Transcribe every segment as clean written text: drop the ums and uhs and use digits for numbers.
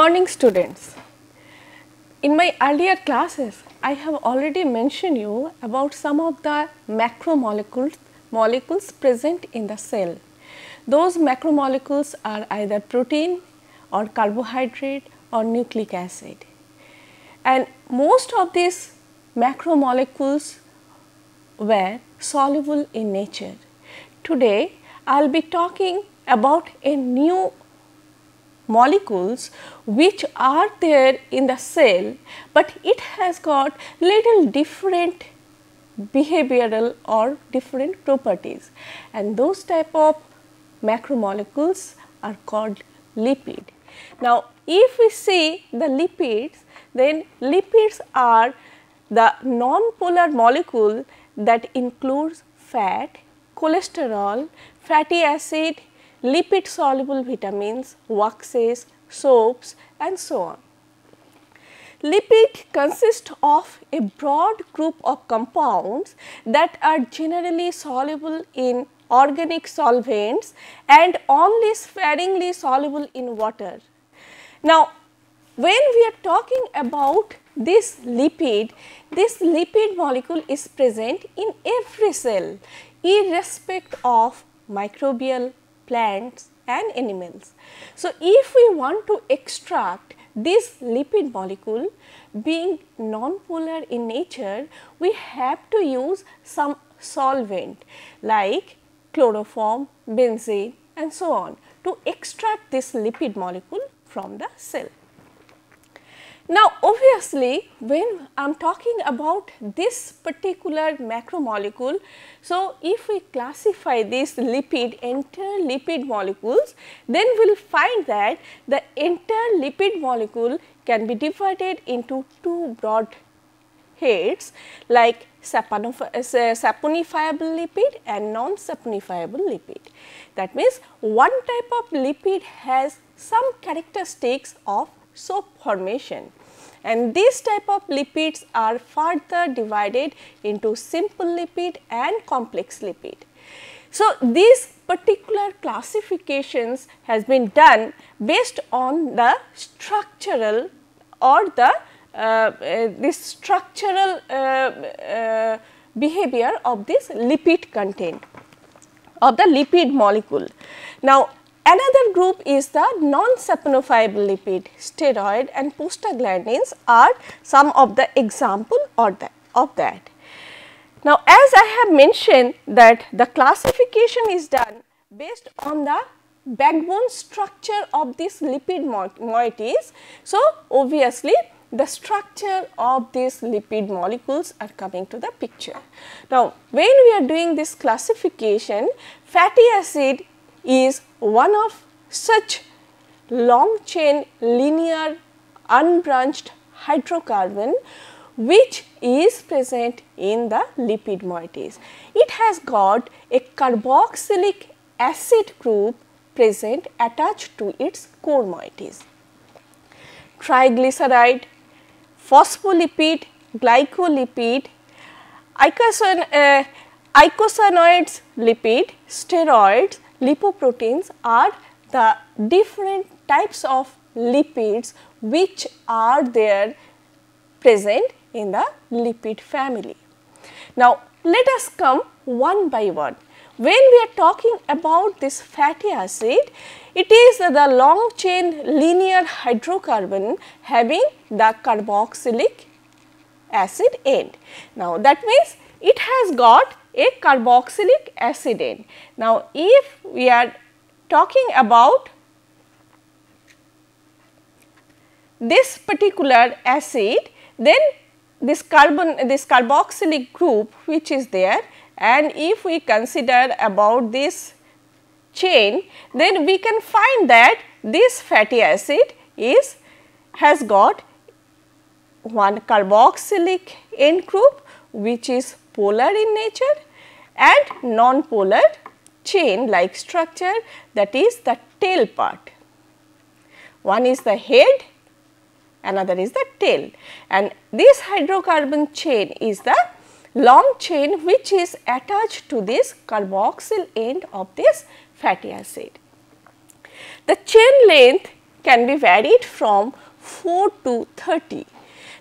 morning, students. In my earlier classes, I have already mentioned you about some of the macromolecules present in the cell. Those macromolecules are either protein or carbohydrate or nucleic acid. And most of these macromolecules were soluble in nature. Today, I will be talking about a new molecules which are there in the cell, but it has got little different behavioral or different properties, and those type of macromolecules are called lipid. Now, if we see the lipids, then lipids are the non-polar molecule that includes fat, cholesterol, fatty acid, lipid soluble vitamins, waxes, soaps and so on. Lipid consist of a broad group of compounds that are generally soluble in organic solvents and only sparingly soluble in water. Now, when we are talking about this lipid molecule is present in every cell irrespective of microbial, plants and animals. So, if we want to extract this lipid molecule being non-polar in nature, we have to use some solvent like chloroform, benzene and so on to extract this lipid molecule from the cell. Now, obviously, when I am talking about this particular macromolecule, so if we classify this entire lipid molecules, then we will find that the entire lipid molecule can be divided into two broad heads like saponifiable lipid and non-saponifiable lipid. That means, one type of lipid has some characteristics of soap formation, and these type of lipids are further divided into simple lipid and complex lipid. So, these particular classifications has been done based on the structural or the structural behavior of this lipid content of the lipid molecule. Now, another group is the non-saponifiable lipid. Steroid and prostaglandins are some of the example of that. Now, as I have mentioned that the classification is done based on the backbone structure of this lipid moieties. So, obviously, the structure of these lipid molecules are coming to the picture. Now, when we are doing this classification, fatty acid is one of such long chain linear unbranched hydrocarbon which is present in the lipid moieties. It has got a carboxylic acid group present attached to its core moieties. Triglyceride, phospholipid, glycolipid, icosanoids lipid, steroids, lipoproteins are the different types of lipids which are there present in the lipid family. Now, let us come one by one. When we are talking about this fatty acid, it is the long chain linear hydrocarbon having the carboxylic acid end. Now, that means it has got a carboxylic acid end. Now, if we are talking about this particular acid, then this carboxylic group which is there, and if we consider about this chain, then we can find that this fatty acid has got one carboxylic end group which is polar in nature and non-polar chain like structure, that is the tail part. One is the head, another is the tail, and this hydrocarbon chain is the long chain which is attached to this carboxyl end of this fatty acid. The chain length can be varied from 4 to 30.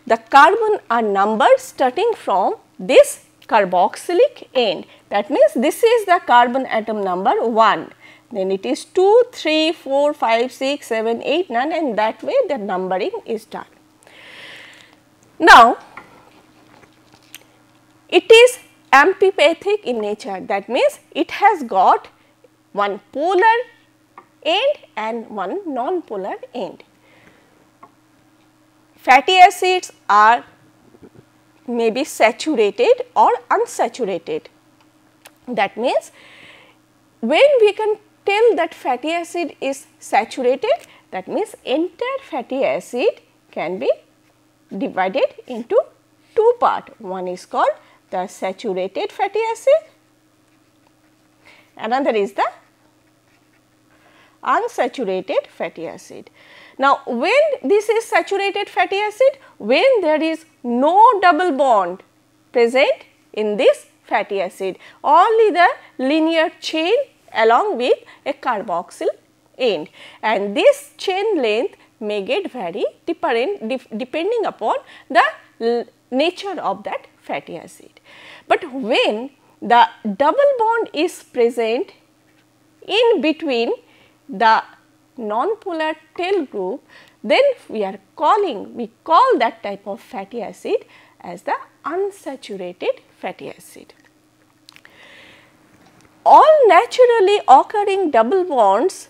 The carbon are numbered starting from this carboxylic end. That means, this is the carbon atom number 1, then it is 2, 3, 4, 5, 6, 7, 8, 9 and that way the numbering is done. Now, it is amphipathic in nature, that means, it has got one polar end and one non-polar end. Fatty acids are maybe saturated or unsaturated. That means, when we can tell that fatty acid is saturated, that means entire fatty acid can be divided into two parts. One is called the saturated fatty acid, another is the unsaturated fatty acid. Now, when this is saturated fatty acid, when there is no double bond present in this fatty acid, only the linear chain along with a carboxyl end, and this chain length may get vary depending upon the nature of that fatty acid. But when the double bond is present in between the non-polar tail group, then we call that type of fatty acid as the unsaturated fatty acid. All naturally occurring double bonds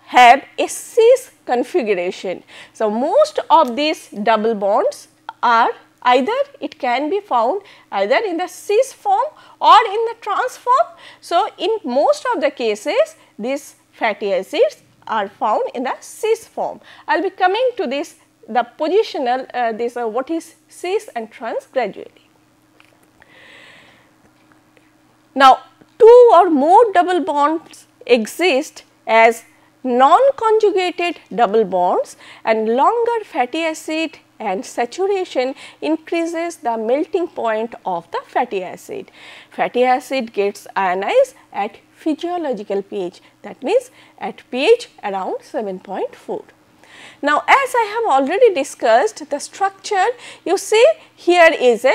have a cis configuration. So, most of these double bonds are either, it can be found either in the cis form or in the trans form. So, in most of the cases these fatty acids are found in the cis form. I will be coming to this, the positional what is cis and trans gradually. Now, two or more double bonds exist as non-conjugated double bonds, and longer fatty acid and saturation increases the melting point of the fatty acid. Fatty acid gets ionized at physiological pH, that means at pH around 7.4. Now, as I have already discussed the structure, you see here is a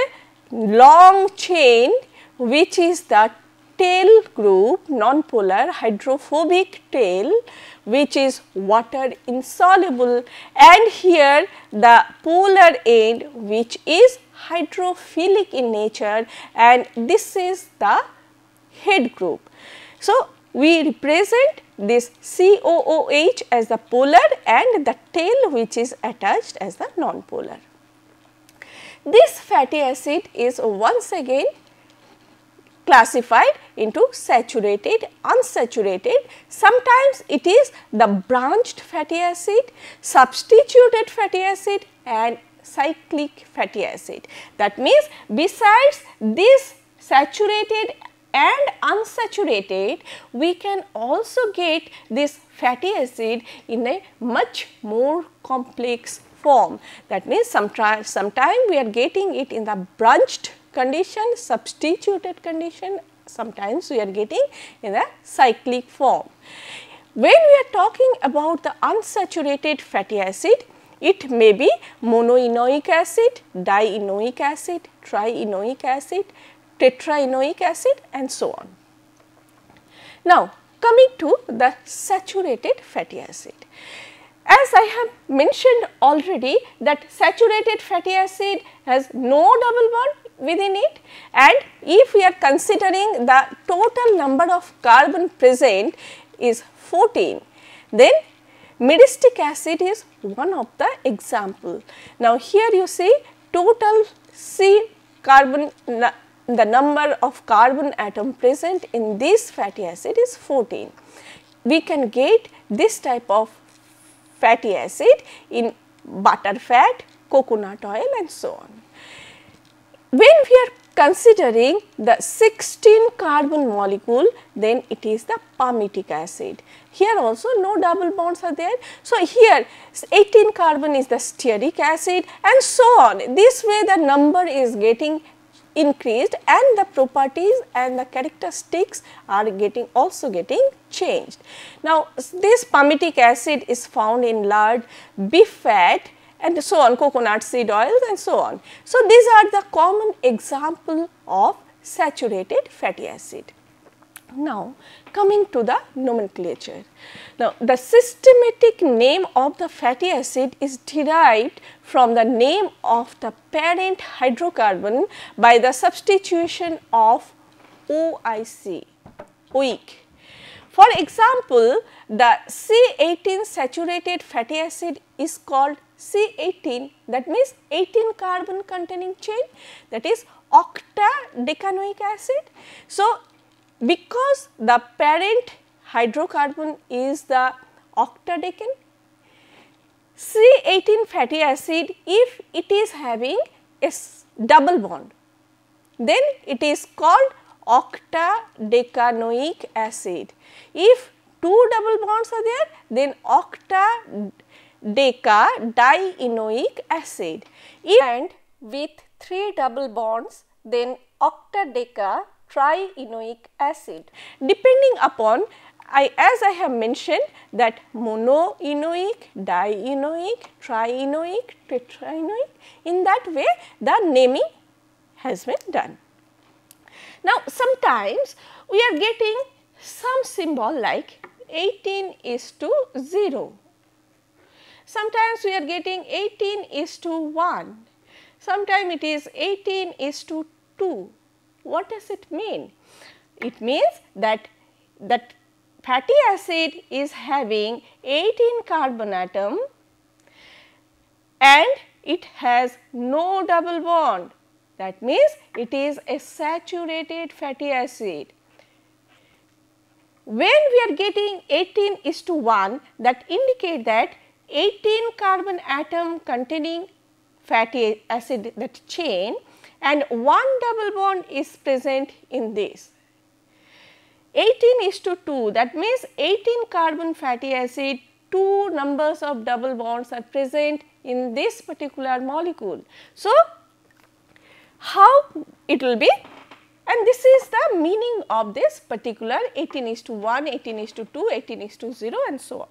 long chain which is the tail group, non-polar hydrophobic tail, which is water insoluble, and here the polar end which is hydrophilic in nature, and this is the head group. So, we represent this COOH as the polar and the tail which is attached as the non-polar. This fatty acid is once again classified into saturated, unsaturated. Sometimes it is the branched fatty acid, substituted fatty acid and cyclic fatty acid. That means, besides this saturated and unsaturated, we can also get this fatty acid in a much more complex form. That means, sometime we are getting it in the branched condition, substituted condition, sometimes we are getting in a cyclic form. When we are talking about the unsaturated fatty acid, it may be monoenoic acid, dienoic acid, trienoic acid, tetraenoic acid and so on. Now, coming to the saturated fatty acid. As I have mentioned already that saturated fatty acid has no double bond within it, and if we are considering the total number of carbon present is 14, then myristic acid is one of the example. Now, here you see total C carbon, the number of carbon atom present in this fatty acid is 14. We can get this type of fatty acid in butter fat, coconut oil and so on. When we are considering the 16 carbon molecule, then it is the palmitic acid. Here also no double bonds are there. So, here 18 carbon is the stearic acid and so on. This way the number is getting increased and the properties and the characteristics are also getting changed. Now, this palmitic acid is found in lard, beef fat and so on, coconut seed oils and so on. So, these are the common example of saturated fatty acid. Now, coming to the nomenclature. Now, the systematic name of the fatty acid is derived from the name of the parent hydrocarbon by the substitution of OIC, OIC. For example, the C18 saturated fatty acid is called C18, that means 18 carbon containing chain, that is octadecanoic acid. So, because the parent hydrocarbon is the octadecane, C18 fatty acid, if it is having a double bond, then it is called octadecanoic acid. If two double bonds are there, then octadecadienoic acid. And with three double bonds, then octadeca trienoic acid. Depending upon, as I have mentioned that monoenoic, dienoic, trienoic, tetraenoic, in that way the naming has been done. Now, sometimes we are getting some symbol like 18:0. Sometimes we are getting 18:1. Sometimes it is 18:2. What does it mean? It means that fatty acid is having 18 carbon atom and it has no double bond. That means it is a saturated fatty acid. When we are getting 18:1, that indicate that 18 carbon atom containing fatty acid, that chain, and one double bond is present in this. 18:2, that means 18 carbon fatty acid, two numbers of double bonds are present in this particular molecule. So, how it will be? And this is the meaning of this particular 18:1, 18:2, 18:0 and so on.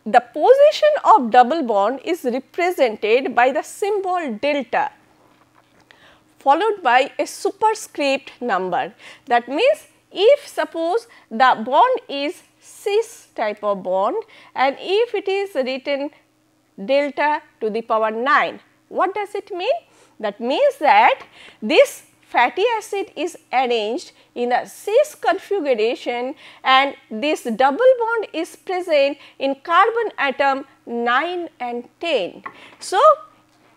The position of double bond is represented by the symbol delta followed by a superscript number. That means, if suppose the bond is cis type of bond and if it is written delta to the power 9, what does it mean? That means that this fatty acid is arranged in a cis configuration and this double bond is present in carbon atom 9 and 10. So,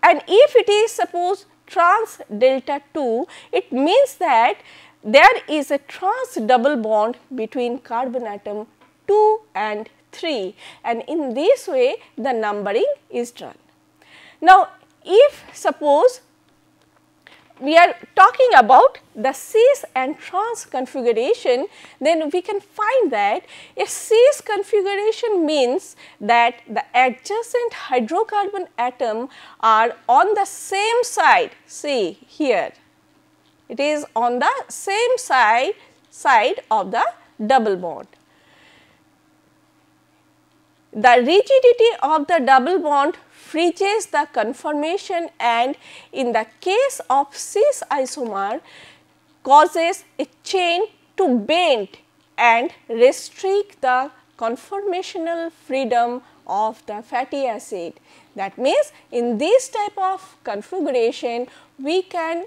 and if it is suppose trans delta 2, it means that there is a trans double bond between carbon atom 2 and 3, and in this way the numbering is done. Now, if suppose we are talking about the cis and trans configuration, then we can find that a cis configuration means that the adjacent hydrocarbon atom are on the same side. See here, it is on the same side of the double bond. The rigidity of the double bond freezes the conformation, and in the case of cis isomer causes a chain to bend and restrict the conformational freedom of the fatty acid. That means, in this type of configuration we can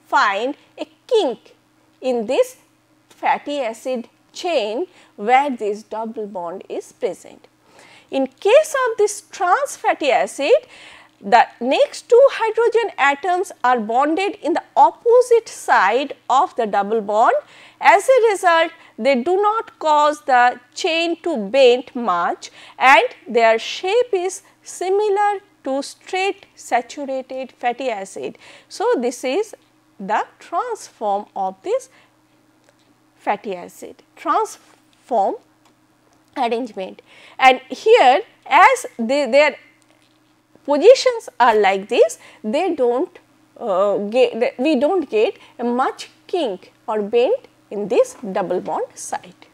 find a kink in this fatty acid chain where this double bond is present. In case of this trans fatty acid, the next two hydrogen atoms are bonded in the opposite side of the double bond. As a result, they do not cause the chain to bend much and their shape is similar to straight saturated fatty acid. So, this is the trans form of this fatty acid, trans form arrangement. And here, as their positions are like this, they do we do not get a much kink or bend in this double bond site.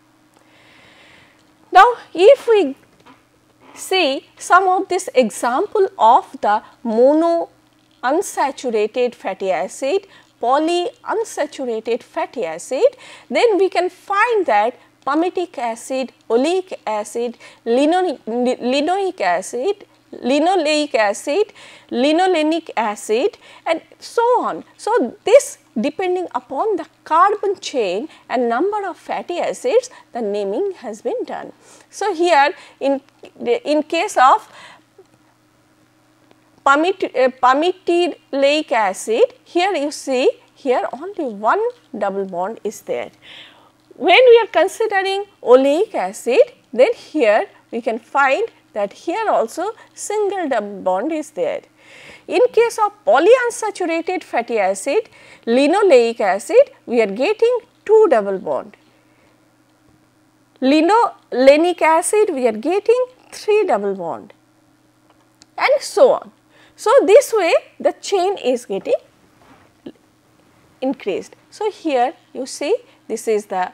Now, if we see some of this example of the mono unsaturated fatty acid, poly unsaturated fatty acid, then we can find that palmitic acid, oleic acid, linoleic acid, linolenic acid and so on. So, this depending upon the carbon chain and number of fatty acids, the naming has been done. So, here in case of palmitoleic acid, here you see here only one double bond is there. When we are considering oleic acid, then here we can find that here also single double bond is there. In case of polyunsaturated fatty acid, linoleic acid, we are getting 2 double bond. Linolenic acid, we are getting 3 double bond and so on. So, this way the chain is getting increased. So, here you see this is the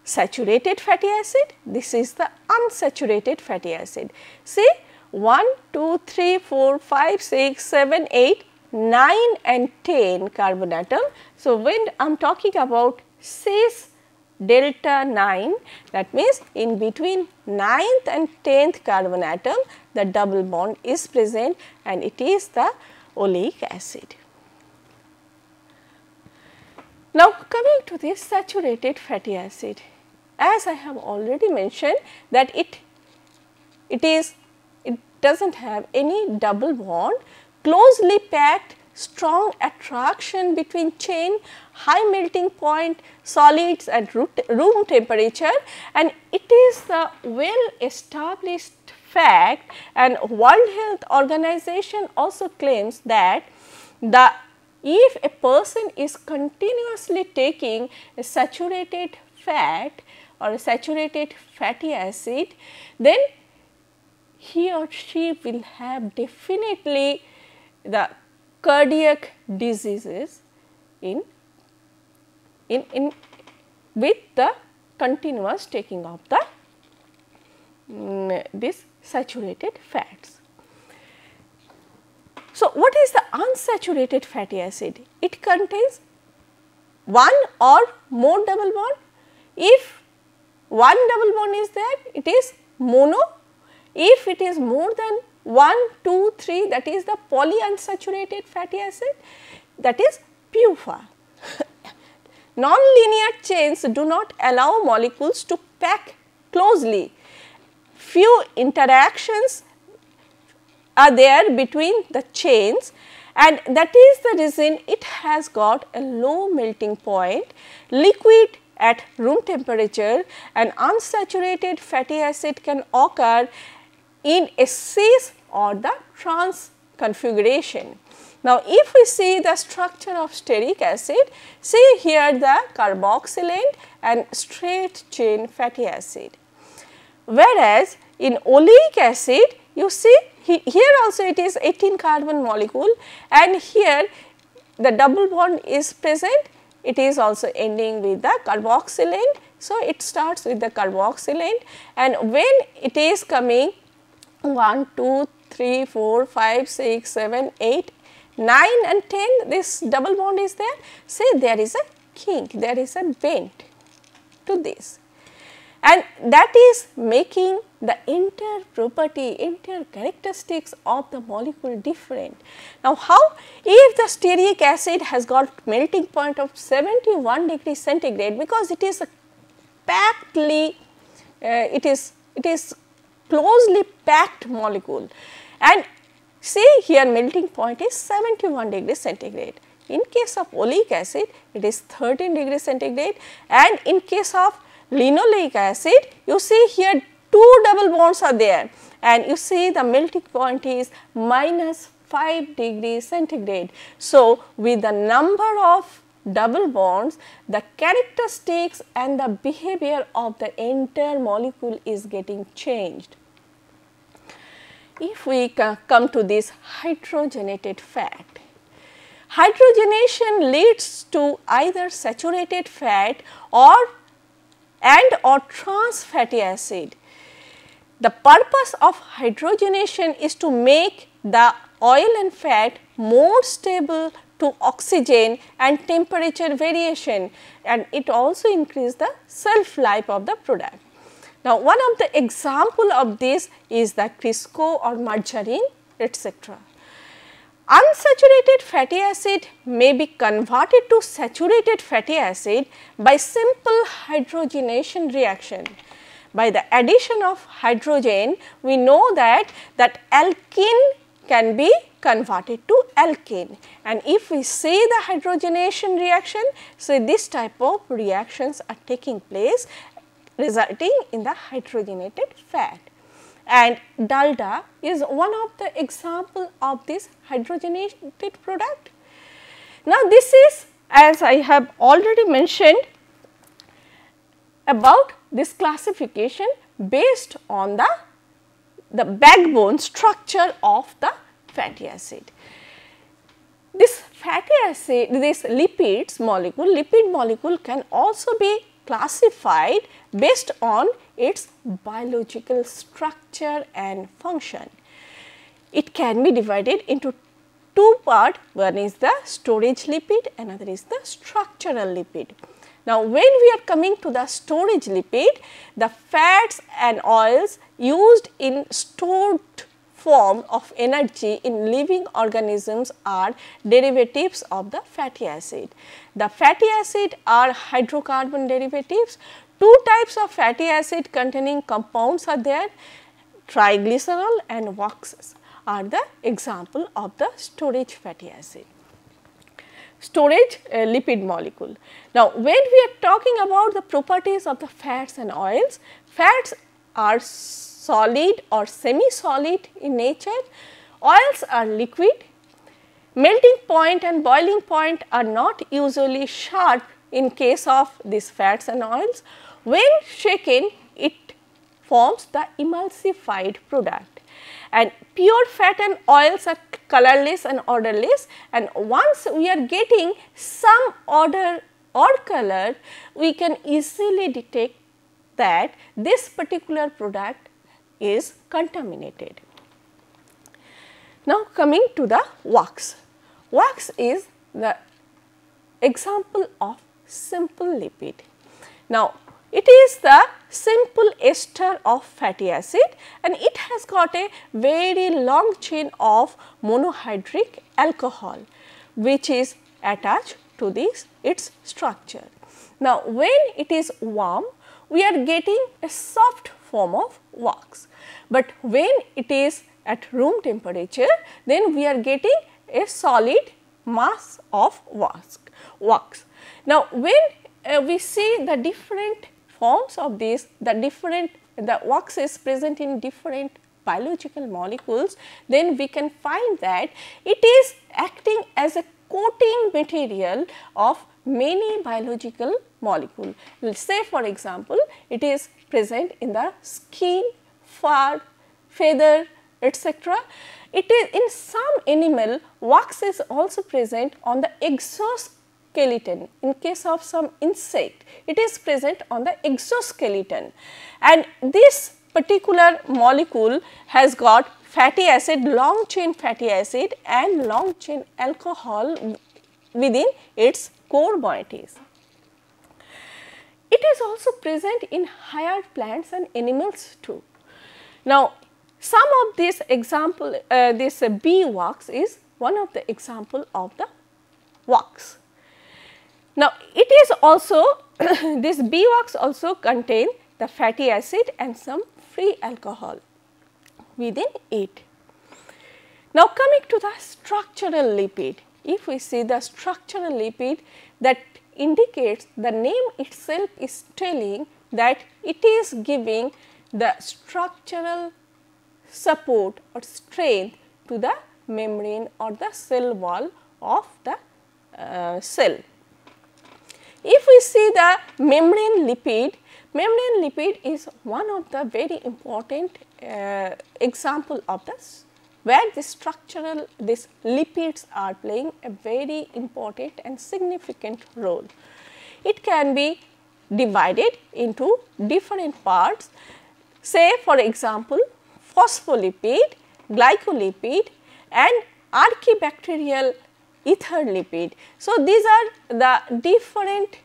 saturated fatty acid, this is the unsaturated fatty acid. See 1, 2, 3, 4, 5, 6, 7, 8, 9 and 10 carbon atom. So, when I am talking about cis delta 9, that means in between 9th and 10th carbon atom the double bond is present and it is the oleic acid. Now, coming to this saturated fatty acid, as I have already mentioned that it does not have any double bond, closely packed, strong attraction between chain, high melting point, solids at room temperature, and it is the well established fact, and World Health Organization also claims that if a person is continuously taking a saturated fat or a saturated fatty acid, then he or she will have definitely the cardiac diseases with the continuous taking of the this saturated fats. So, what is the unsaturated fatty acid? It contains one or more double bond. If one double bond is there, it is mono. If it is more than 1, 2, 3, that is the polyunsaturated fatty acid, that is PUFA. Non-linear chains do not allow molecules to pack closely. Few interactions are there between the chains, and that is the reason it has got a low melting point, liquid at room temperature, and unsaturated fatty acid can occur in a cis or the trans configuration. Now, if we see the structure of stearic acid, see here the carboxylate and straight chain fatty acid. Whereas, in oleic acid, you see here also it is 18 carbon molecule, and here the double bond is present, it is also ending with the carboxylate. So, it starts with the carboxylate, and when it is coming 1, 2, 3, 4, 5, 6, 7, 8, 9 and 10, this double bond is there. Say there is a kink, there is a bend to this, and that is making the entire property, entire characteristics of the molecule different. Now, how if the stearic acid has got melting point of 71 degree centigrade, because it is a packedly, it is closely packed molecule, and see here melting point is 71 degree centigrade. In case of oleic acid, it is 13 degree centigrade, and in case of linoleic acid, you see here 2 double bonds are there, and you see the melting point is -5 degrees centigrade. So, with the number of double bonds, the characteristics and the behavior of the entire molecule is getting changed. If we come to this hydrogenated fat, hydrogenation leads to either saturated fat or trans fatty acid. The purpose of hydrogenation is to make the oil and fat more stable to oxygen and temperature variation, and it also increases the shelf life of the product. Now, one of the example of this is the Crisco or margarine, etc. Unsaturated fatty acid may be converted to saturated fatty acid by simple hydrogenation reaction. By the addition of hydrogen, we know that alkene can be converted to alkane, and if we see the hydrogenation reaction, so this type of reactions are taking place resulting in the hydrogenated fat, and dalda is one of the example of this hydrogenated product. Now, this is, as I have already mentioned, about this classification based on the backbone structure of the fatty acid. This fatty acid, this lipid molecule can also be classified based on its biological structure and function. It can be divided into two parts, one is the storage lipid, another is the structural lipid. Now, when we are coming to the storage lipid, the fats and oils used in stored form of energy in living organisms are derivatives of the fatty acid. The fatty acid are hydrocarbon derivatives. Two types of fatty acid containing compounds are there, triglycerol and waxes are the example of the storage fatty acid. Storage lipid molecule. Now, when we are talking about the properties of the fats and oils, fats are solid or semi-solid in nature, oils are liquid, melting point and boiling point are not usually sharp in case of these fats and oils. When shaken, it forms the emulsified product, and pure fat and oils are colorless and odorless, and once we are getting some odor or color, we can easily detect that this particular product is contaminated. Now, coming to the wax. Wax is the example of simple lipid. Now, it is the simple ester of fatty acid, and it has got a very long chain of monohydric alcohol which is attached to its structure. Now, when it is warm, we are getting a soft form of wax, but when it is at room temperature, then we are getting a solid mass of wax. Now, when we see the different forms of this, the wax is present in different biological molecules, then we can find that it is acting as a coating material of many biological molecules. Say for example, it is present in the skin, fur, feather, etc. It is in some animal, wax is also present on the exoskeleton. In case of some insect, it is present on the exoskeleton, and this particular molecule has got fatty acid, long chain fatty acid and long chain alcohol within its core moieties. It is also present in higher plants and animals too. Now, some of this example, this bee wax is one of the example of the wax. Now, it is also this bee wax also contain the fatty acid and some free alcohol within it. Now, coming to the structural lipid, if we see the structural lipid, that indicates, the name itself is telling that it is giving the structural support or strength to the membrane or the cell wall of the cell. If we see the membrane lipid is one of the very important example of the where these lipids are playing a very important and significant role. It can be divided into different parts, say for example, phospholipid, glycolipid and archibacterial ether lipid. So, these are the different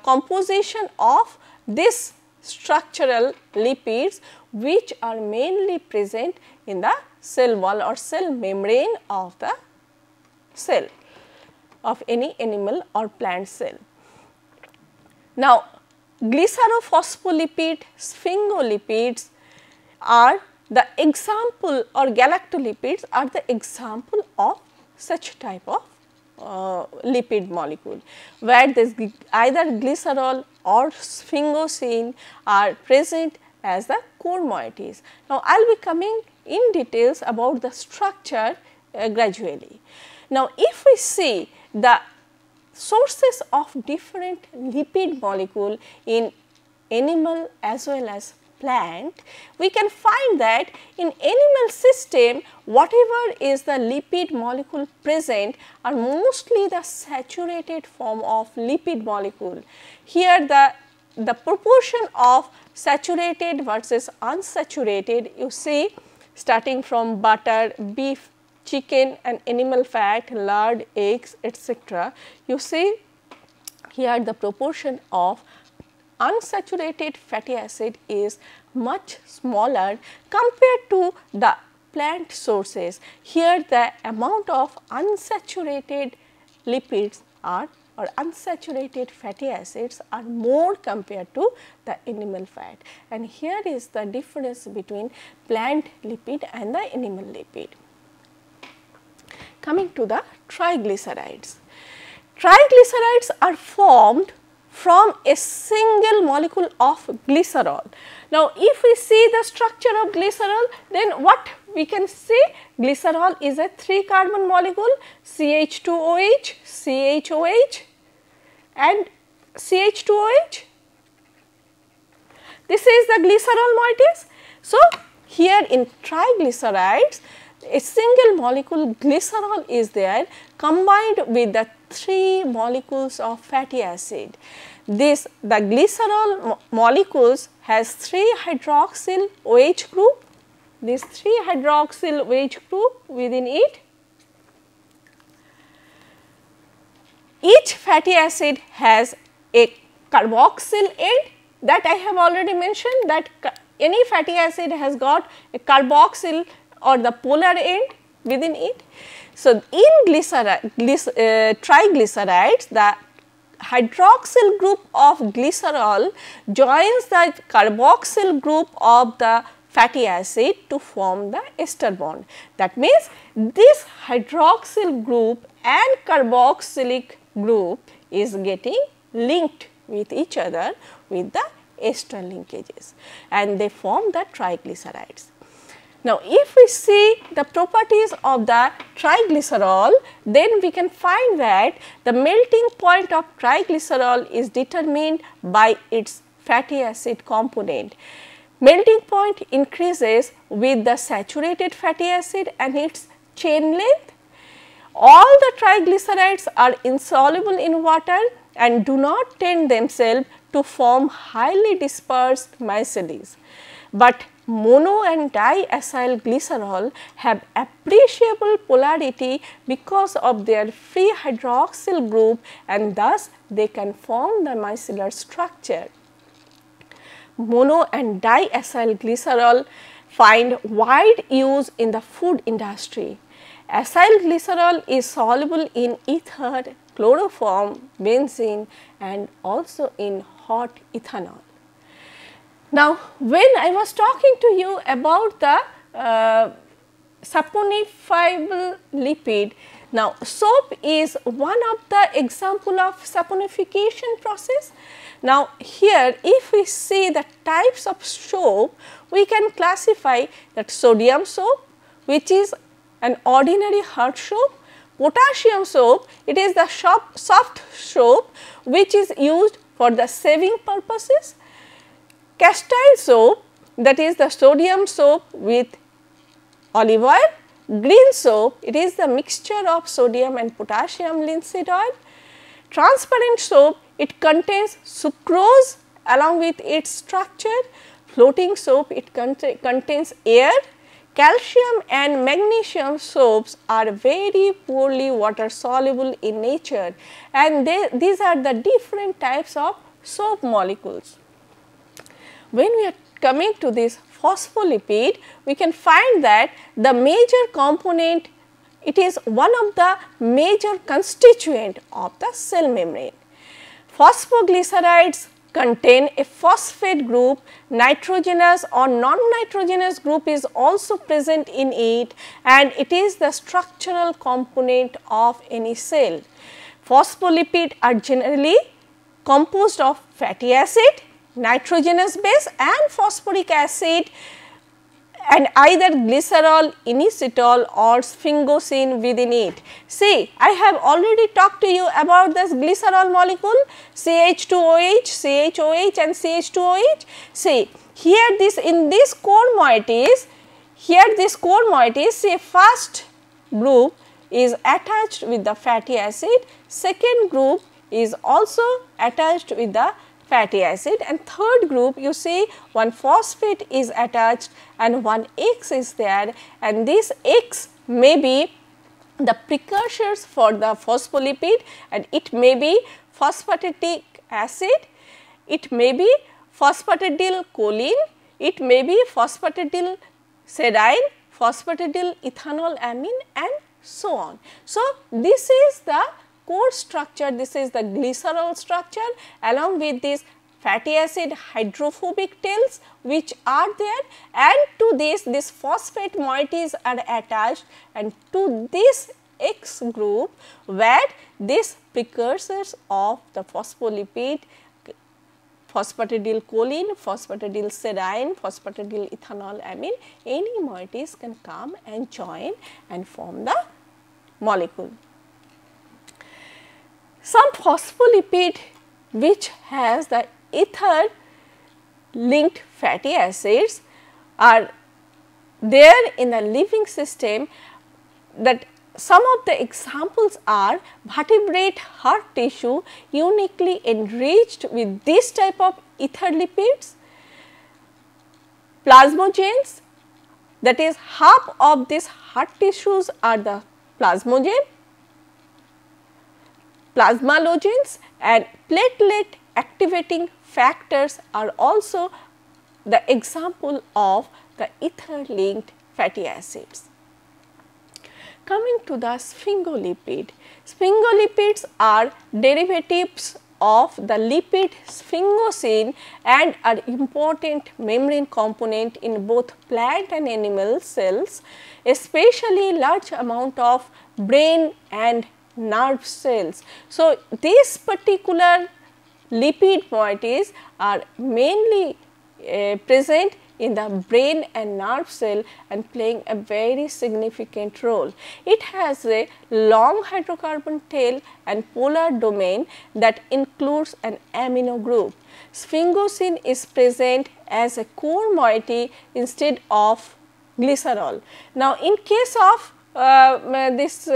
composition of this structural lipids which are mainly present in the cell wall or cell membrane of the cell of any animal or plant cell. Now, glycerophospholipid, sphingolipids are the example, or galactolipids are the example of such type of lipid molecule, where this either glycerol or sphingosine are present as the core moieties. Now, I will be coming in details about the structure gradually. Now, if we see the sources of different lipid molecule in animal as well as plant, we can find that in animal system whatever is the lipid molecule present are mostly the saturated form of lipid molecule. Here the proportion of saturated versus unsaturated, you see starting from butter, beef, chicken and animal fat, lard, eggs, etc. You see here the proportion of unsaturated fatty acid is much smaller compared to the plant sources. Here the amount of unsaturated lipids are, or unsaturated fatty acids are more compared to the animal fat, and here is the difference between plant lipid and the animal lipid. Coming to the triglycerides. Triglycerides are formed from a single molecule of glycerol. Now, if we see the structure of glycerol, then what we can see? Glycerol is a 3 carbon molecule, CH2OH, CHOH and CH2OH. This is the glycerol moieties. So, here in triglycerides, a single molecule glycerol is there combined with the 3 molecules of fatty acid. The glycerol molecules has 3 hydroxyl OH group, this 3 hydroxyl OH group within it. Each fatty acid has a carboxyl end, that I have already mentioned, that any fatty acid has got a carboxyl or the polar end within it. So, in triglycerides, the hydroxyl group of glycerol joins the carboxyl group of the fatty acid to form the ester bond. That means, this hydroxyl group and carboxylic group is getting linked with each other with the ester linkages, and they form the triglycerides. Now, if we see the properties of the triglycerol, then we can find that the melting point of triglycerol is determined by its fatty acid component. Melting point increases with the saturated fatty acid and its chain length. All the triglycerides are insoluble in water and do not tend themselves to form highly dispersed micelles, but mono and diacyl glycerol have appreciable polarity because of their free hydroxyl group, and thus they can form the micellar structure. Mono and diacyl glycerol find wide use in the food industry. Acyl glycerol is soluble in ether, chloroform, benzene and also in hot ethanol. Now, when I was talking to you about the saponifiable lipid, now soap is one of the example of saponification process. Now, here if we see the types of soap, we can classify that sodium soap, which is an ordinary hard soap, potassium soap, it is the soft soap which is used for the shaving purposes, castile soap, that is the sodium soap with olive oil, green soap, it is the mixture of sodium and potassium linseed oil. Transparent soap, it contains sucrose along with its structure. Floating soap, it contains air. Calcium and magnesium soaps are very poorly water soluble in nature, and these are the different types of soap molecules. When we are coming to this phospholipid, we can find that the major component, it is one of the major constituent of the cell membrane. Phosphoglycerides contain a phosphate group, nitrogenous or non-nitrogenous group is also present in it, and it is the structural component of any cell. Phospholipids are generally composed of fatty acid, nitrogenous base and phosphoric acid, and either glycerol, inositol or sphingosine within it. See, I have already talked to you about this glycerol molecule, CH2OH, CHOH and CH2OH. See, here in this core moieties, see, first group is attached with the fatty acid, second group is also attached with the fatty acid, and third group you see one phosphate is attached and one X is there, and this X may be the precursors for the phospholipid, and it may be phosphatidic acid, it may be phosphatidylcholine, it may be phosphatidyl serine, phosphatidyl ethanol amine and so on. So, this is the core structure, this is the glycerol structure along with these fatty acid hydrophobic tails which are there, and to this phosphate moieties are attached, and to this X group where these precursors of the phospholipid, phosphatidylcholine, phosphatidyl serine, phosphatidyl ethanol amine, any moieties can come and join and form the molecule. Some phospholipid which has the ether linked fatty acids are there in the living system, that some of the examples are vertebrate heart tissue uniquely enriched with this type of ether lipids, plasmogens, that is half of these heart tissues are the plasmogen, plasmalogens, and platelet activating factors are also the example of the ether linked fatty acids. Coming to the sphingolipid, sphingolipids are derivatives of the lipid sphingosine and are important membrane component in both plant and animal cells, especially large amount of brain and nerve cells. So, these particular lipid moieties are mainly present in the brain and nerve cell and playing a very significant role. It has a long hydrocarbon tail and polar domain that includes an amino group. Sphingosine is present as a core moiety instead of glycerol. Now, in case of this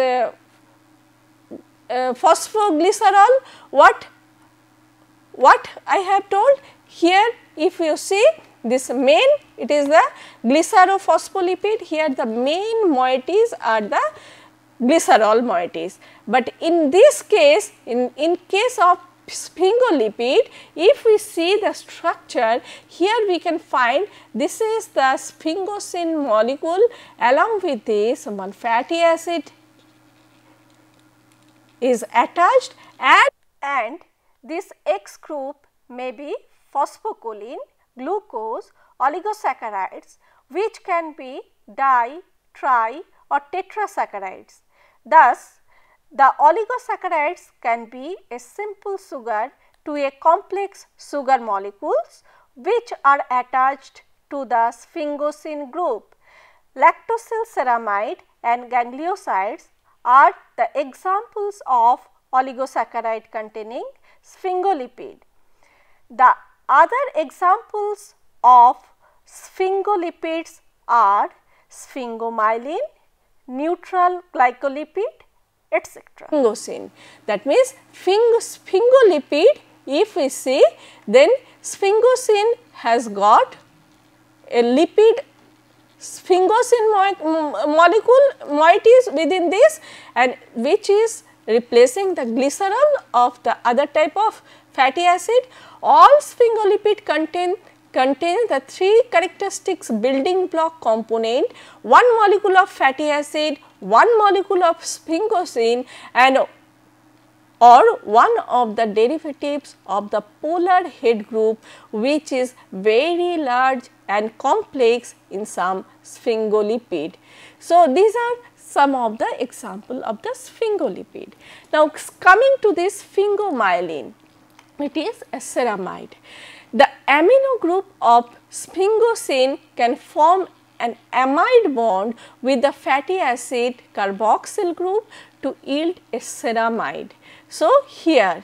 phosphoglycerol, what I have told here, if you see this main, it is the glycerophospholipid, here the main moieties are the glycerol moieties. But in this case, in case of sphingolipid, if we see the structure, here we can find this is the sphingosine molecule, along with this one fatty acid is attached, and this X group may be phosphocholine, glucose, oligosaccharides which can be di, tri or tetrasaccharides. Thus, the oligosaccharides can be a simple sugar to a complex sugar molecules which are attached to the sphingosine group. Lactosylceramide and gangliosides are the examples of oligosaccharide containing sphingolipid. The other examples of sphingolipids are sphingomyelin, neutral glycolipid, etc. Sphingosine, that means sphingolipid, if we see, then sphingosine has got a lipid sphingosine moieties within this, and which is replacing the glycerol of the other type of fatty acid. All sphingolipid contain the three characteristics building block component: one molecule of fatty acid, one molecule of sphingosine, and or one of the derivatives of the polar head group, which is very large and complex in some sphingolipid. So, these are some of the example of the sphingolipid. Now, coming to this sphingomyelin, it is a ceramide. The amino group of sphingosine can form an amide bond with the fatty acid carboxyl group to yield a ceramide. So, here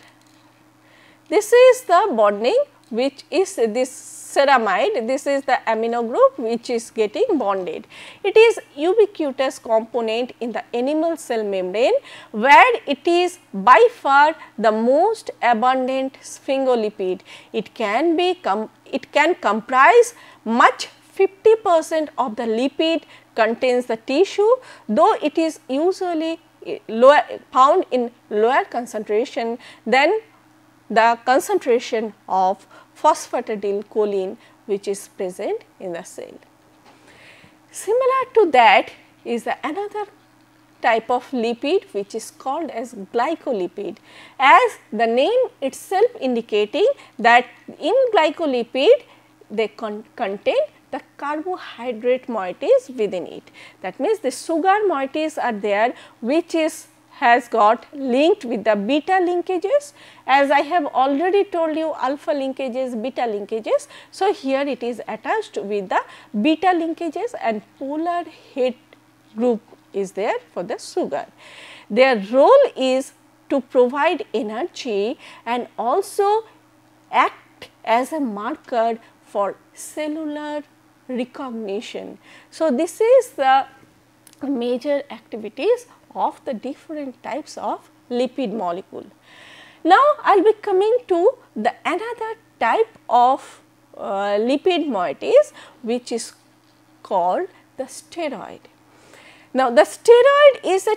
this is the bonding which is this ceramide, this is the amino group which is getting bonded. It is ubiquitous component in the animal cell membrane, where it is by far the most abundant sphingolipid. It can comprise much 50% of the lipid contains the tissue, though it is usually found in lower concentration than the concentration of phosphatidylcholine which is present in the cell. Similar to that is another type of lipid which is called as glycolipid, as the name itself indicating that in glycolipid they contain the carbohydrate moieties within it. That means, the sugar moieties are there, which has got linked with the beta linkages, as I have already told you alpha linkages, beta linkages. So, here it is attached with the beta linkages and polar head group is there for the sugar. Their role is to provide energy and also act as a marker for cellular recognition. So, this is the major activities of the different types of lipid molecule. Now, I will be coming to the another type of lipid moieties which is called the steroid. Now, the steroid is a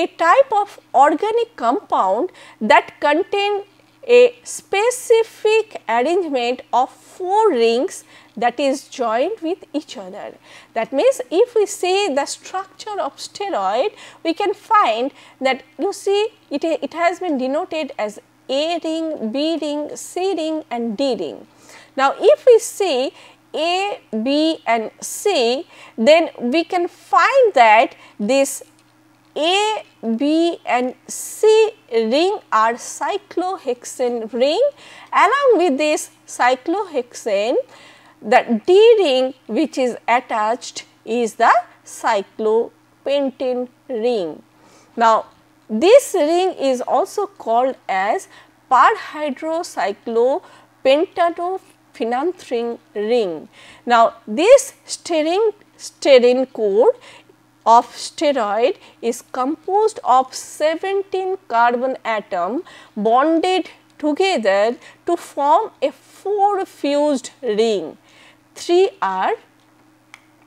type of organic compound that contain a specific arrangement of 4 rings that is joined with each other. That means, if we see the structure of steroid, we can find that you see it has been denoted as A ring, B ring, C ring and D ring. Now, if we see A, B and C, then we can find that this A, B and C ring are cyclohexane ring. Along with this cyclohexane, the D ring which is attached is the cyclopentane ring. Now, this ring is also called as parhydrocyclopentanophenothrin ring. Now, this styrene core of steroid is composed of 17 carbon atom bonded together to form a 4 fused ring. 3 are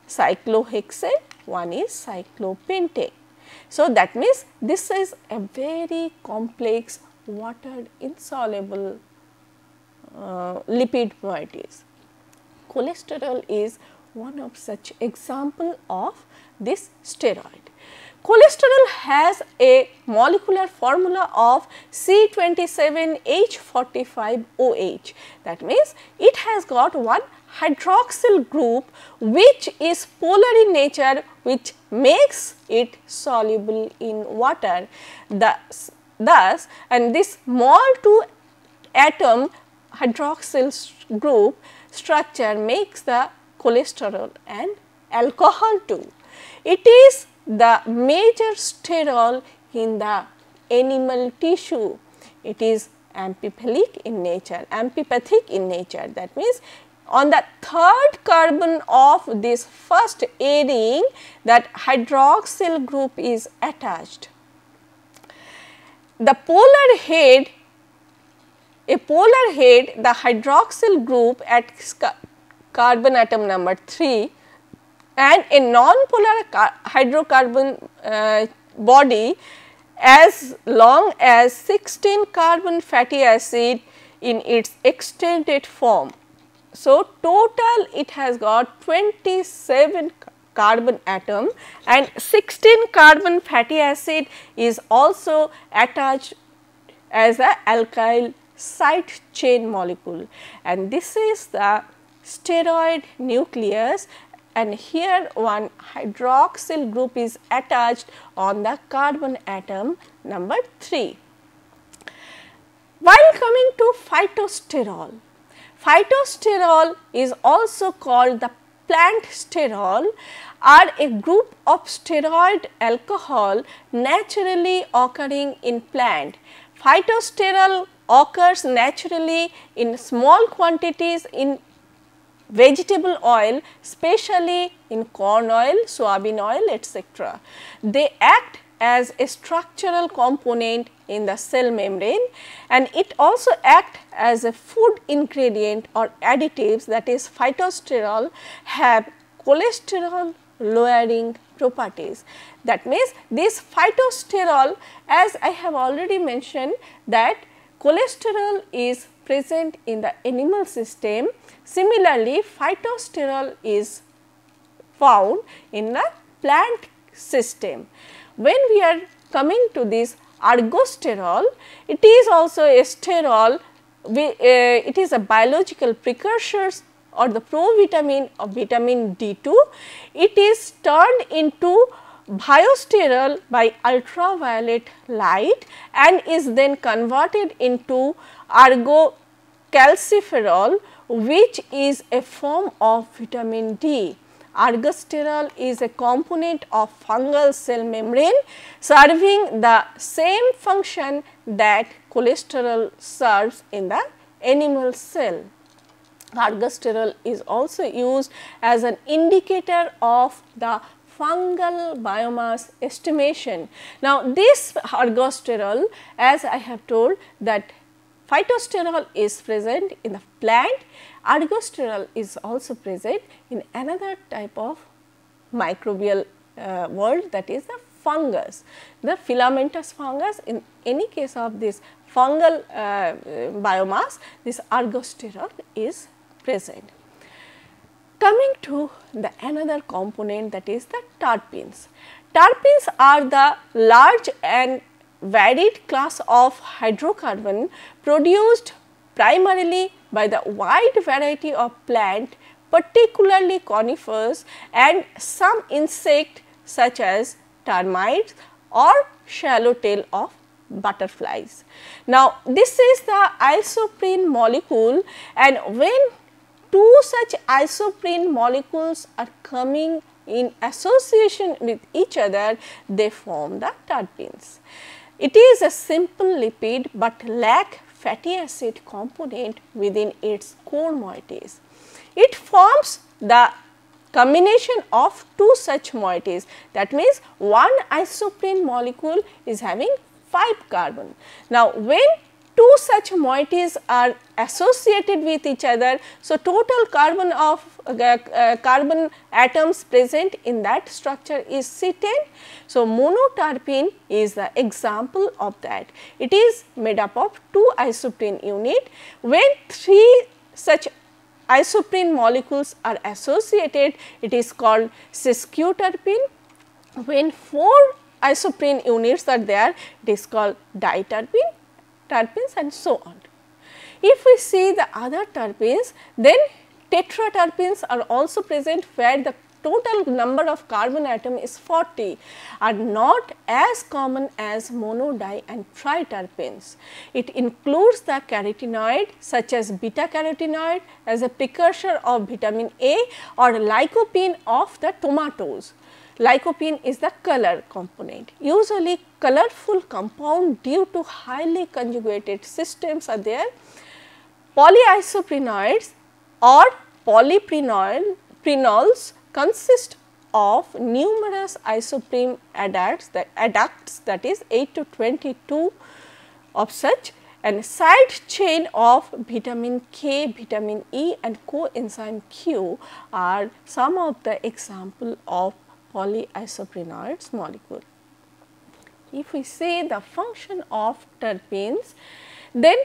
cyclohexane, 1 is cyclopentane. So, that means this is a very complex water insoluble lipid moieties. Cholesterol is one of such example of this steroid. Cholesterol has a molecular formula of C27H45OH. That means, it has got one hydroxyl group which is polar in nature, which makes it soluble in water. Thus and this mol2 atom hydroxyl group structure makes the cholesterol and alcohol too. It is the major sterol in the animal tissue. It is amphipathic in nature. That means, on the third carbon of this first A ring, that hydroxyl group is attached. The polar head, a polar head, the hydroxyl group at carbon atom number 3, and a non-polar hydrocarbon body as long as 16 carbon fatty acid in its extended form. So, total it has got 27 carbon atom and 16 carbon fatty acid is also attached as a alkyl side chain molecule, and this is the steroid nucleus, and here one hydroxyl group is attached on the carbon atom number 3. While coming to phytosterol, phytosterol is also called the plant sterol, are a group of steroid alcohol naturally occurring in plant. Phytosterol occurs naturally in small quantities in vegetable oil, especially in corn oil, soybean oil, etc. They act as a structural component in the cell membrane, and it also act as a food ingredient or additives, that is phytosterol have cholesterol lowering properties. That means, this phytosterol, as I have already mentioned, that cholesterol is present in the animal system. Similarly, phytosterol is found in the plant system. When we are coming to this ergosterol, it is also a sterol, it is a biological precursor or the provitamin of vitamin D2. It is turned into biosterol by ultraviolet light and is then converted into ergocalciferol, which is a form of vitamin D. Ergosterol is a component of fungal cell membrane serving the same function that cholesterol serves in the animal cell. Ergosterol is also used as an indicator of the fungal biomass estimation. Now, this ergosterol, as I have told, that phytosterol is present in the plant, ergosterol is also present in another type of microbial world, that is the fungus, the filamentous fungus. In any case of this fungal biomass, this ergosterol is present. Coming to the another component, that is the terpenes. Terpenes are the large and varied class of hydrocarbon produced primarily by the wide variety of plant, particularly conifers and some insect such as termites or swallowtail of butterflies. Now, this is the isoprene molecule, and when two such isoprene molecules are coming in association with each other, they form the terpenes. It is a simple lipid, but lack fatty acid component within its core moieties. It forms the combination of two such moieties. That means, one isoprene molecule is having 5 carbon. Now, when two such moieties are associated with each other, so total carbon of carbon atoms present in that structure is C10. So, monoterpene is the example of that. It is made up of 2 isoprene unit. When 3 such isoprene molecules are associated, it is called sesquiterpene. When 4 isoprene units are there, it is called diterpene, terpenes, and so on. If we see the other terpenes, then tetraterpenes are also present, where the total number of carbon atom is 40, are not as common as mono, di and triterpenes. It includes the carotenoid such as beta carotenoid as a precursor of vitamin A, or lycopene of the tomatoes. Lycopene is the color component. Usually colorful compound due to highly conjugated systems are there. Polyisoprenoids or polyprenols consist of numerous isoprene adducts that is 8 to 22 of such, and side chain of vitamin K, vitamin E and coenzyme Q are some of the example of polyisoprenoids molecule. If we say the function of terpenes, then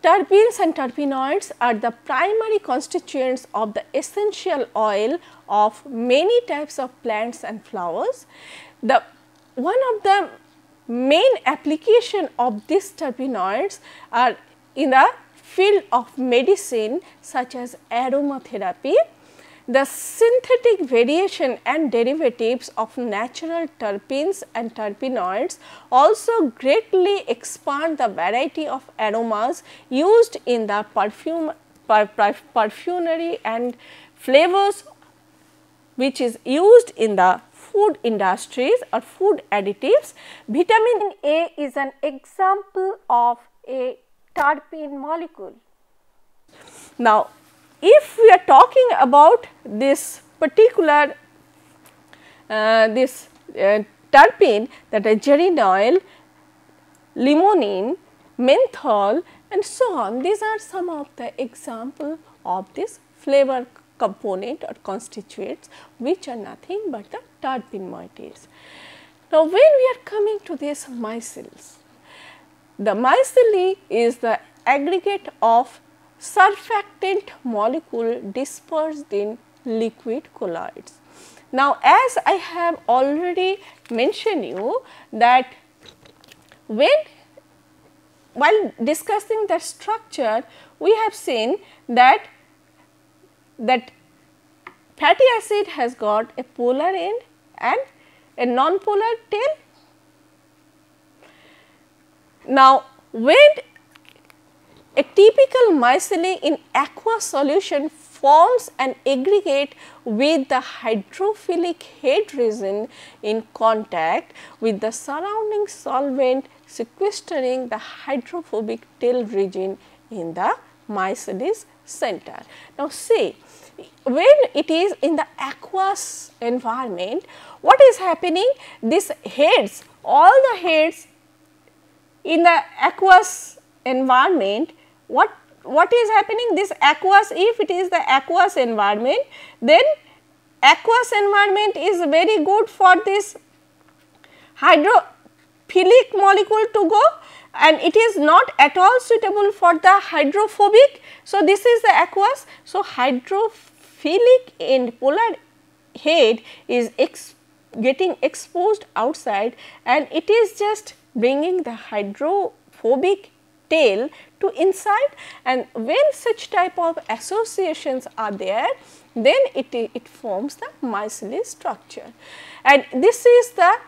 terpenes and terpenoids are the primary constituents of the essential oil of many types of plants and flowers. One of the main application of these terpenoids are in the field of medicine such as aromatherapy. The synthetic variation and derivatives of natural terpenes and terpenoids also greatly expand the variety of aromas used in the perfumery and flavors which is used in the food industries or food additives. Vitamin A is an example of a terpene molecule. Now, if we are talking about this particular terpene, that is geraniol, limonene, menthol and so on, these are some of the example of this flavor component or constituents which are nothing but the terpene moieties. Now, when we are coming to these micelles, the micelle is the aggregate of surfactant molecule dispersed in liquid colloids. Now, as I have already mentioned you that while discussing the structure, we have seen that fatty acid has got a polar end and a non-polar tail. Now, when a typical micelle in aqueous solution forms an aggregate with the hydrophilic head region in contact with the surrounding solvent, sequestering the hydrophobic tail region in the micelle's center. Now, see, when it is in the aqueous environment, what is happening? These heads, all the heads in the aqueous environment, what is happening? This aqueous, if it is the aqueous environment, then aqueous environment is very good for this hydrophilic molecule to go, and it is not at all suitable for the hydrophobic. So, this is the aqueous. So, hydrophilic and polar head is getting exposed outside, and it is just bringing the hydrophobic tail to inside, and when such type of associations are there, then it forms the micelle structure, and this is the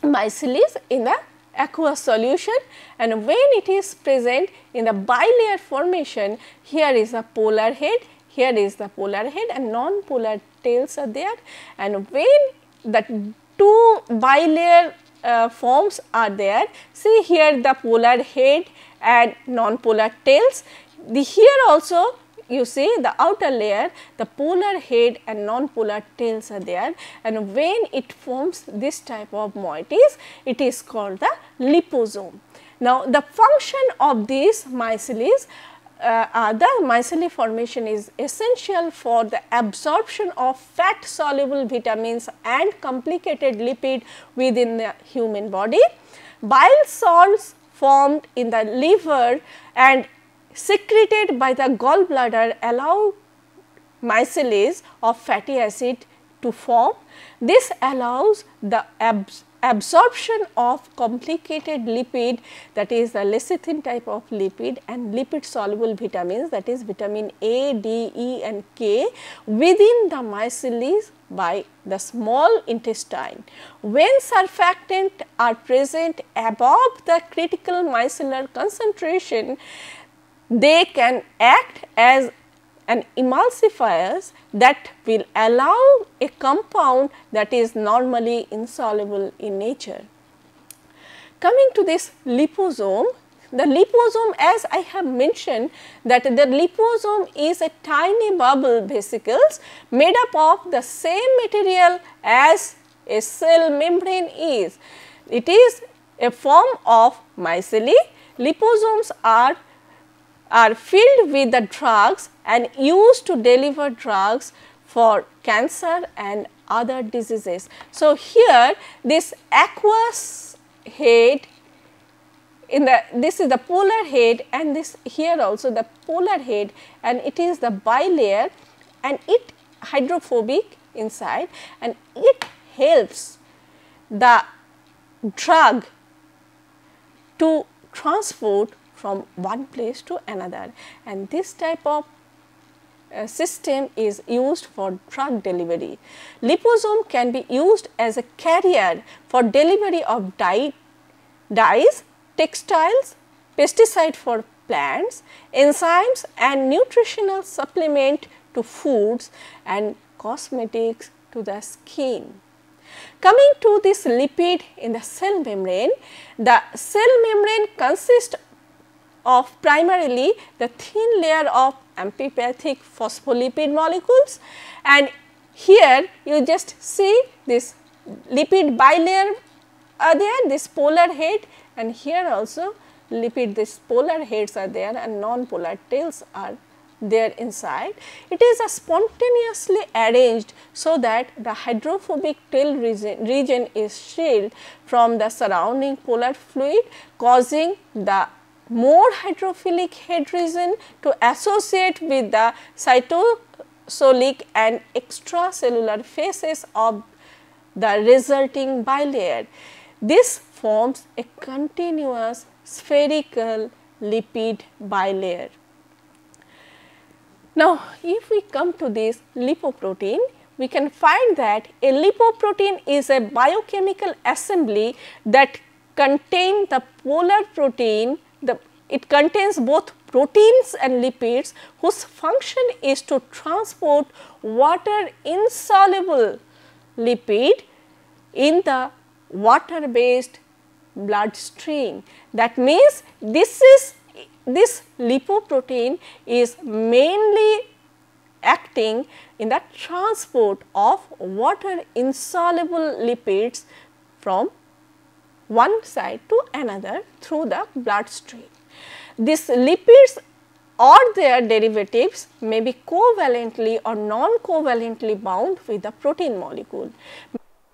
micelle in the aqueous solution, and when it is present in the bilayer formation, here is the polar head, here is the polar head and non-polar tails are there, and when the two bilayer forms are there, see here the polar head and non-polar tails. Here also you see the outer layer, the polar head and non-polar tails are there, and when it forms this type of moieties, it is called the liposome. Now, the function of these micelles, the micelle formation is essential for the absorption of fat soluble vitamins and complicated lipid within the human body. Bile salts formed in the liver and secreted by the gallbladder allow micelles of fatty acid to form. This allows the absorption of complicated lipid, that is the lecithin type of lipid, and lipid soluble vitamins, that is vitamin A, D, E and K within the micelles by the small intestine. When surfactants are present above the critical micellar concentration, they can act as an emulsifiers that will allow a compound that is normally insoluble in nature. Coming to this liposome, the liposome, as I have mentioned, that the liposome is a tiny bubble vesicles made up of the same material as a cell membrane is. It is a form of micelle. Liposomes are filled with the drugs and used to deliver drugs for cancer and other diseases. So, here this aqueous head this is the polar head, and this here also the polar head, and it is the bilayer, and it hydrophobic inside, and it helps the drug to transport from one place to another, and this type of system is used for drug delivery. Liposome can be used as a carrier for delivery of dyes, textiles, pesticide for plants, enzymes and nutritional supplement to foods, and cosmetics to the skin. Coming to this lipid in the cell membrane, the cell membrane consists of primarily the thin layer of amphipathic phospholipid molecules, and here you just see this lipid bilayer are there, this polar head, and here also lipid, this polar heads are there and non-polar tails are there inside. It is a spontaneously arranged so that the hydrophobic tail region is shielded from the surrounding polar fluid, causing the more hydrophilic head region to associate with the cytosolic and extracellular phases of the resulting bilayer. This forms a continuous spherical lipid bilayer. Now, if we come to this lipoprotein, we can find that a lipoprotein is a biochemical assembly that contains the polar protein. It contains both proteins and lipids whose function is to transport water insoluble lipid in the water based bloodstream. That means, this lipoprotein is mainly acting in the transport of water insoluble lipids from one side to another through the bloodstream. These lipids or their derivatives may be covalently or non-covalently bound with the protein molecule.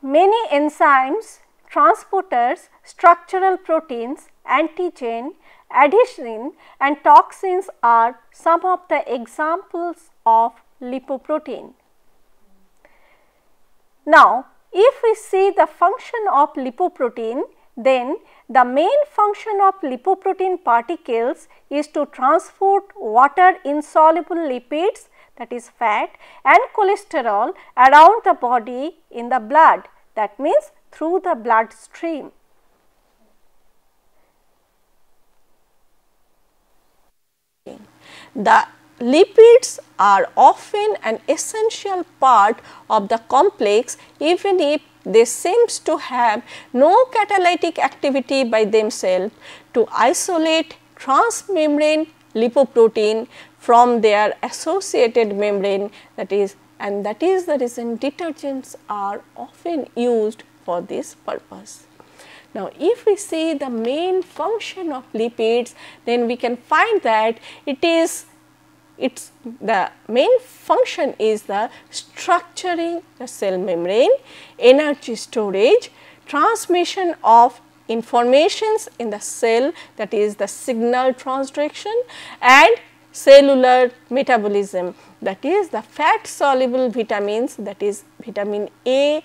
Many enzymes, transporters, structural proteins, antigen, adhesin and toxins are some of the examples of lipoprotein. Now, if we see the function of lipoprotein, then the main function of lipoprotein particles is to transport water insoluble lipids, that is fat, and cholesterol around the body in the blood, that means through the bloodstream. The lipids are often an essential part of the complex, even if they seems to have no catalytic activity by themselves to isolate transmembrane lipoprotein from their associated membrane, that is the reason detergents are often used for this purpose. Now, if we see the main function of lipids, then we can find that the main function is the structuring the cell membrane, energy storage, transmission of informations in the cell, that is the signal transduction, and cellular metabolism, that is the fat soluble vitamins, that is vitamin A,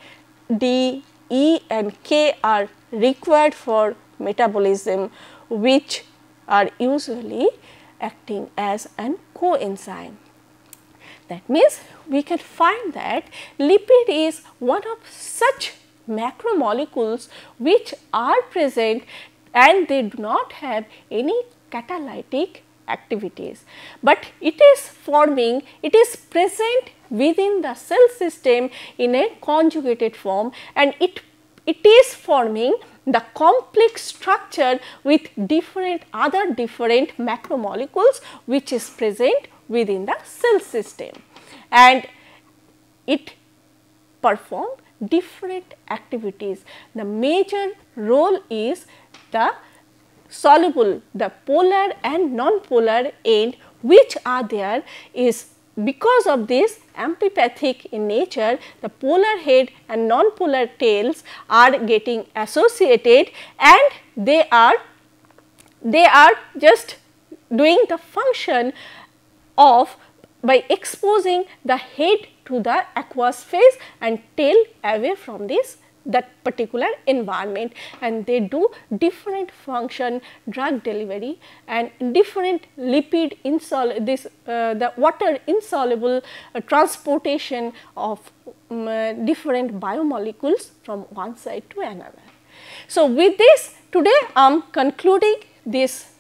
D, E and K are required for metabolism, which are usually acting as an coenzyme. That means, we can find that lipid is one of such macromolecules which are present and they do not have any catalytic activities, but it is present within the cell system in a conjugated form, and it it is forming the complex structure with other different macromolecules which is present within the cell system, and it perform different activities. The major role is the soluble, the polar and non-polar end which are there is because of this amphipathic in nature, the polar head and non-polar tails are getting associated, and they are just doing the function of by exposing the head to the aqueous phase and tail away from that particular environment, and they do different function, drug delivery and different lipid the water insoluble transportation of different biomolecules from one side to another. So, with this today I am concluding this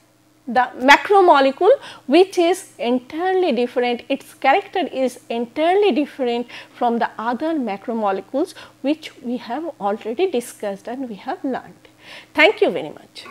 the macromolecule which is entirely different, its character is entirely different from the other macromolecules which we have already discussed and we have learned. Thank you very much.